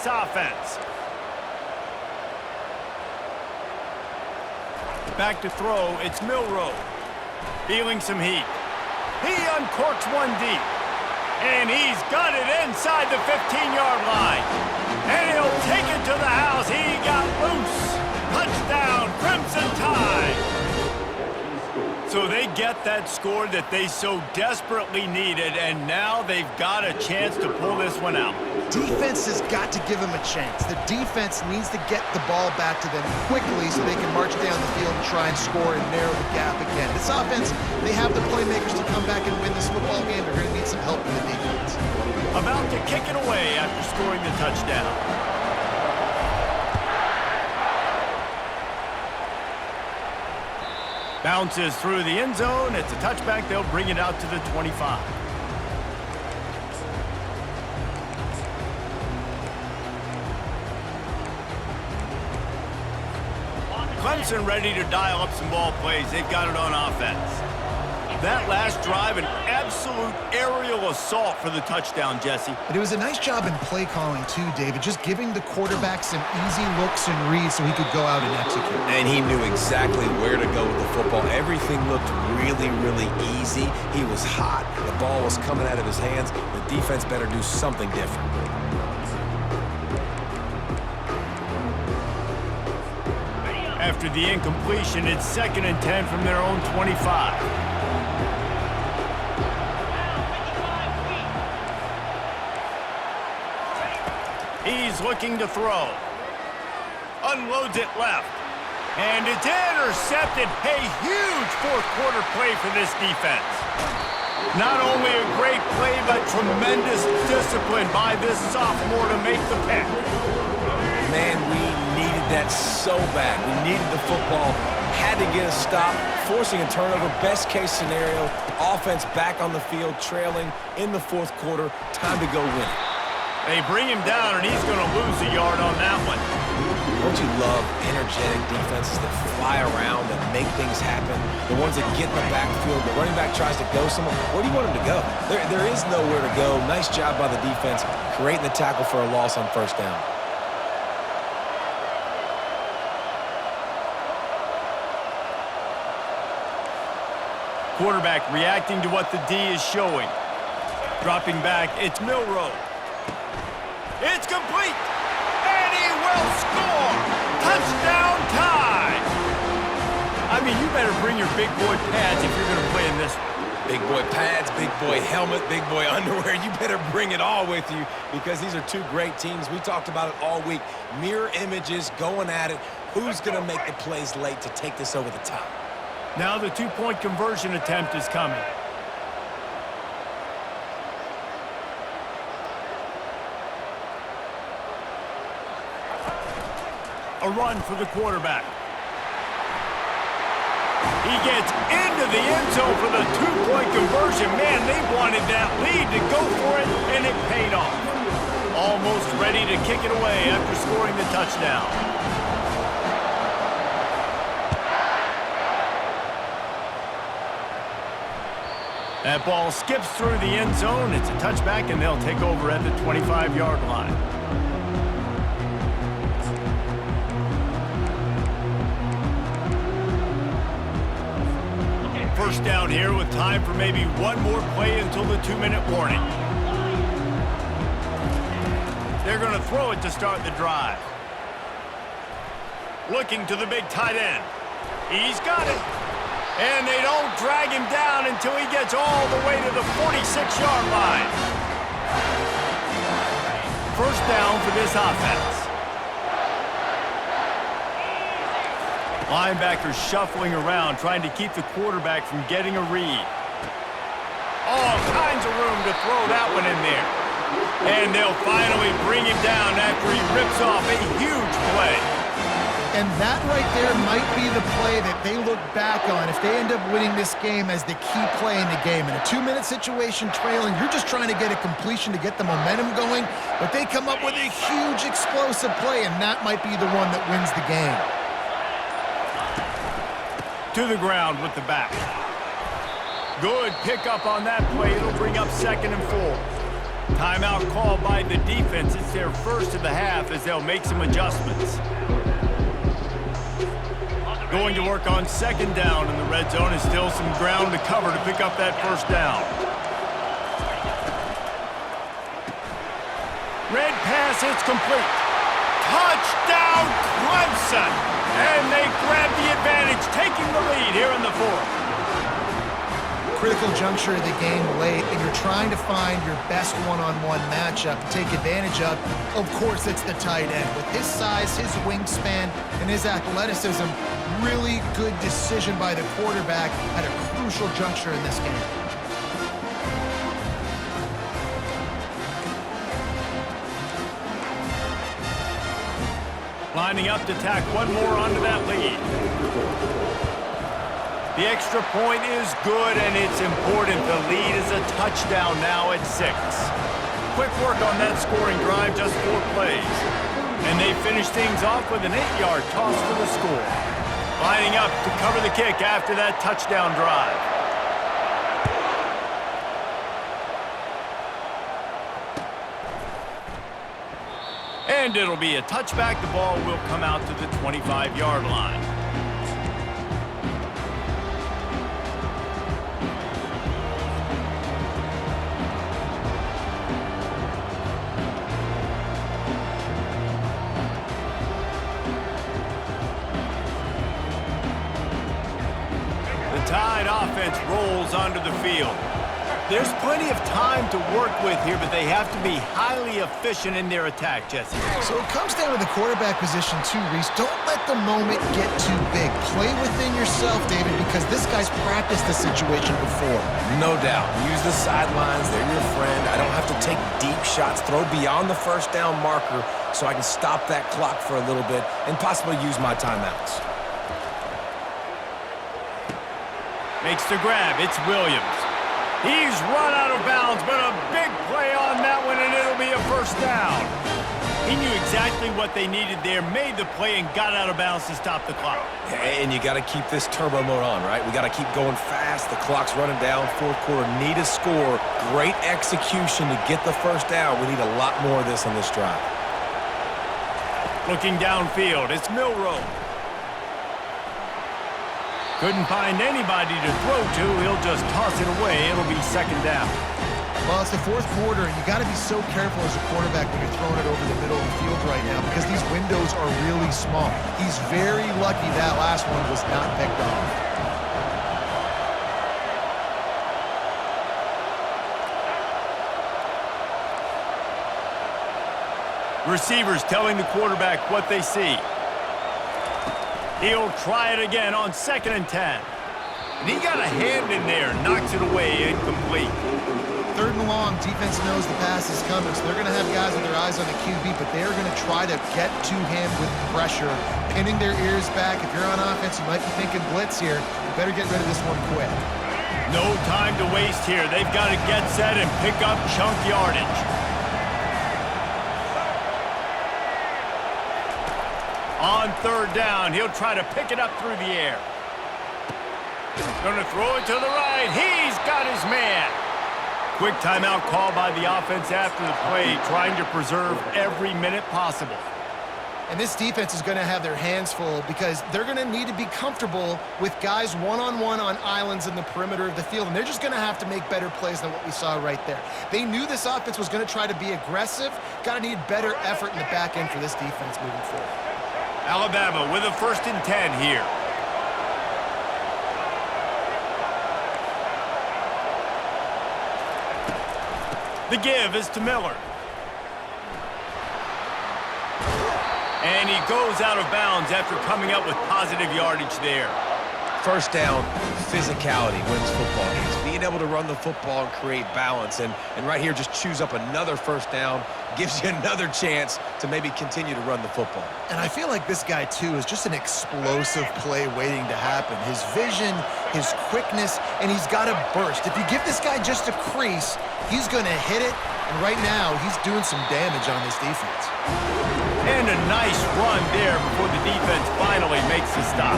this offense. Back to throw, it's Milroe. Feeling some heat. He uncorks one deep. And he's got it inside the 15-yard line. And he'll take it to the house. He got loose. Touchdown, Crimson Tide. So they get that score that they so desperately needed, and now they've got a chance to pull this one out. Defense has got to give them a chance. The defense needs to get the ball back to them quickly so they can march down the field and try and score and narrow the gap again. This offense, they have the playmakers to come back and win this football game. They're going to need some help in the defense. About to kick it away after scoring the touchdown. Bounces through the end zone. It's a touchback. They'll bring it out to the 25. Clemson ready to dial up some ball plays. They've got it on offense. That last drive, an absolute aerial assault for the touchdown, Jesse. But it was a nice job in play calling too, David, just giving the quarterback some easy looks and reads so he could go out and execute. And he knew exactly where to go with the football. Everything looked really, really easy. He was hot. The ball was coming out of his hands. The defense better do something different. After the incompletion, it's 2nd and 10 from their own 25. He's looking to throw. Unloads it left. And it's intercepted. A huge fourth-quarter play for this defense. Not only a great play, but tremendous discipline by this sophomore to make the pick. Man, we needed that so bad. We needed the football. Had to get a stop, forcing a turnover. Best case scenario, offense back on the field, trailing in the fourth quarter. Time to go win it. They bring him down, and he's going to lose a yard on that one. Don't you love energetic defenses that fly around and make things happen? The ones that get in the backfield, the running back tries to go somewhere. Where do you want him to go? There is nowhere to go. Nice job by the defense, creating the tackle for a loss on first down. Quarterback reacting to what the D is showing. Dropping back, it's Milroe. It's complete, and he will score. Touchdown Tide. I mean, you better bring your big boy pads if you're going to play in this one. Big boy pads, big boy helmet, big boy underwear. You better bring it all with you because these are two great teams. We talked about it all week. Mirror images, going at it. Who's going to make the plays late to take this over the top? Now the two-point conversion attempt is coming. A run for the quarterback. He gets into the end zone for the two-point conversion. Man, they wanted that lead to go for it, and it paid off. Almost ready to kick it away after scoring the touchdown. That ball skips through the end zone. It's a touchback, and they'll take over at the 25-yard line. First down here with time for maybe one more play until the 2-minute warning. They're going to throw it to start the drive. Looking to the big tight end. He's got it. And they don't drag him down until he gets all the way to the 46-yard line. First down for this offense. Linebackers shuffling around, trying to keep the quarterback from getting a read. All kinds of room to throw that one in there. And they'll finally bring him down after he rips off a huge play. And that right there might be the play that they look back on if they end up winning this game as the key play in the game. In a 2-minute situation trailing, you're just trying to get a completion to get the momentum going, but they come up with a huge explosive play, and that might be the one that wins the game. To the ground with the back. Good pickup on that play. It'll bring up 2nd and 4. Timeout called by the defense. It's their first of the half as they'll make some adjustments. Going to work on second down in the red zone. Is still some ground to cover to pick up that first down. Red pass, it's complete. Touchdown, Clemson! And they grab the advantage, taking the lead here in the fourth. Critical juncture of the game late, and you're trying to find your best one-on-one matchup to take advantage of. Of course, it's the tight end. With his size, his wingspan, and his athleticism, really good decision by the quarterback at a crucial juncture in this game. Lining up to tack one more onto that lead. The extra point is good, and it's important. The lead is a touchdown now at 6. Quick work on that scoring drive, just 4 plays. And they finish things off with an 8-yard toss for the score. Lining up to cover the kick after that touchdown drive. And it'll be a touchback. The ball will come out to the 25-yard line. The Tide offense rolls onto the field. There's plenty of time to work with here, but they have to be highly efficient in their attack, Jesse. So it comes down to the quarterback position too, Reese. Don't let the moment get too big. Play within yourself, David, because this guy's practiced the situation before. No doubt. Use the sidelines. They're your friend. I don't have to take deep shots, throw beyond the first down marker so I can stop that clock for a little bit and possibly use my timeouts. Makes the grab. It's Williams. He's run out of bounds, but a big play on that one, and it'll be a first down. He knew exactly what they needed there, made the play, and got out of bounds to stop the clock. And you got to keep this turbo mode on, right? We got to keep going fast. The clock's running down. Fourth quarter, need a score. Great execution to get the first down. We need a lot more of this on this drive. Looking downfield, it's Milroe. Couldn't find anybody to throw to. He'll just toss it away. It'll be second down. Well, it's the fourth quarter, and you got to be so careful as a quarterback when you're throwing it over the middle of the field right now because these windows are really small. He's very lucky that last one was not picked off. Receivers telling the quarterback what they see. He'll try it again on 2nd and 10. And he got a hand in there, knocks it away, incomplete. 3rd and long, defense knows the pass is coming, so they're going to have guys with their eyes on the QB, but they're going to try to get to him with pressure, pinning their ears back. If you're on offense, you might be thinking blitz here. You better get rid of this one quick. No time to waste here. They've got to get set and pick up chunk yardage. On 3rd down, he'll try to pick it up through the air. Gonna throw it to the right. He's got his man. Quick timeout call by the offense after the play, trying to preserve every minute possible. And this defense is going to have their hands full because they're going to need to be comfortable with guys one-on-one on islands in the perimeter of the field, and they're just going to have to make better plays than what we saw right there. They knew this offense was going to try to be aggressive. Got to need better effort in the back end for this defense moving forward. Alabama with a 1st and 10 here. The give is to Miller. And he goes out of bounds after coming up with positive yardage there. First down, physicality wins football games. Being able to run the football and create balance. And right here, just choose up another first down. Gives you another chance to maybe continue to run the football. And I feel like this guy, too, is just an explosive play waiting to happen. His vision, his quickness, and he's got a burst. If you give this guy just a crease, he's going to hit it. And right now, he's doing some damage on this defense. And a nice run there before the defense finally makes the stop.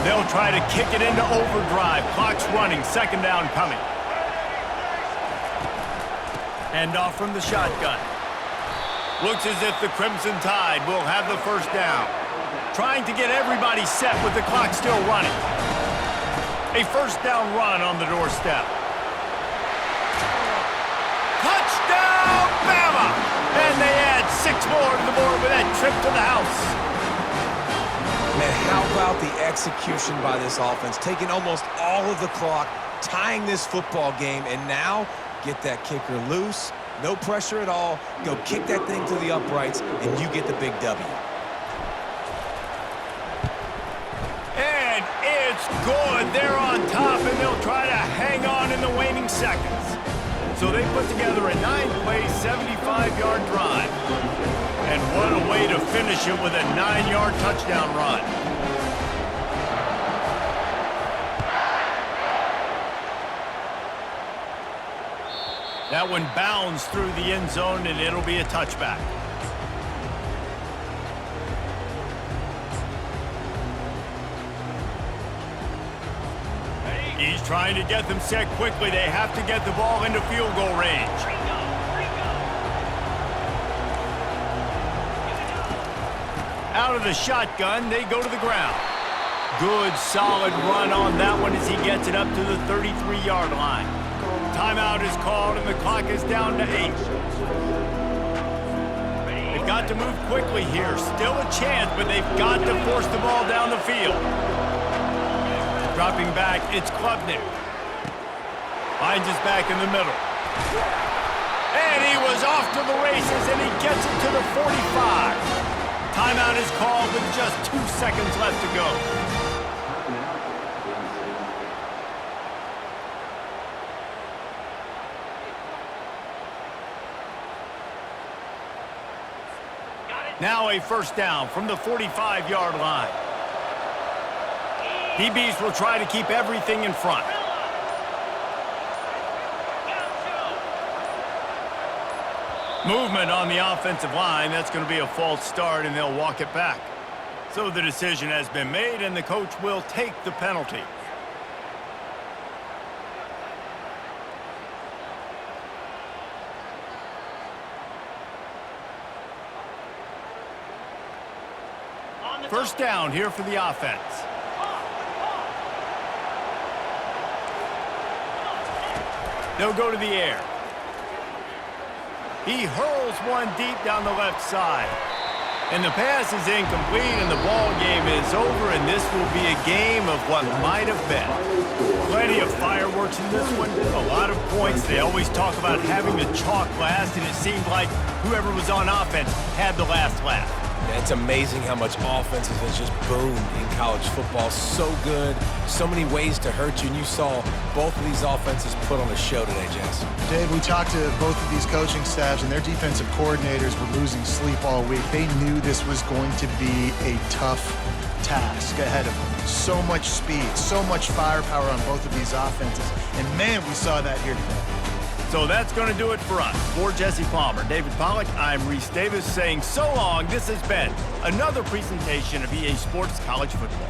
They'll try to kick it into overdrive. Clock's running. 2nd down coming. Hand off from the shotgun. Looks as if the Crimson Tide will have the first down. Trying to get everybody set with the clock still running. A first down run on the doorstep. Touchdown, Bama! And they add 6 more to the board with that trip to the house. Man, how about the execution by this offense? Taking almost all of the clock, tying this football game, and now get that kicker loose. No pressure at all. Go kick that thing to the uprights, and you get the big W. And it's good. They're on top, and they'll try to hang on in the waning seconds. So they put together a 9-play, 75-yard drive. And what a way to finish it with a 9-yard touchdown run. That one bounds through the end zone, and it'll be a touchback. He's trying to get them set quickly. They have to get the ball into field goal range. Out of the shotgun, they go to the ground. Good, solid run on that one as he gets it up to the 33-yard line. Timeout is called, and the clock is down to 8. They've got to move quickly here. Still a chance, but they've got to force the ball down the field. Dropping back, it's Klubnik. Finds his back in the middle. And he was off to the races, and he gets it to the 45. Timeout is called with just 2 seconds left to go. Now a first down from the 45-yard line. DBs will try to keep everything in front. Movement on the offensive line. That's going to be a false start, and they'll walk it back. So the decision has been made, and the coach will take the penalty. First down here for the offense. They'll go to the air. He hurls one deep down the left side. And the pass is incomplete, and the ball game is over, and this will be a game of what might have been. Plenty of fireworks in this one, a lot of points. They always talk about having the chalk last, and it seemed like whoever was on offense had the last laugh. Yeah, it's amazing how much offense has just boomed in college football. So good, so many ways to hurt you, and you saw both of these offenses put on a show today, Jess. Dave, we talked to both of these coaching staffs, and their defensive coordinators were losing sleep all week. They knew this was going to be a tough task ahead of them. So much speed, so much firepower on both of these offenses, and man, we saw that here today. So that's going to do it for us. For Jesse Palmer, David Pollack, I'm Reese Davis saying so long. This has been another presentation of EA Sports College Football.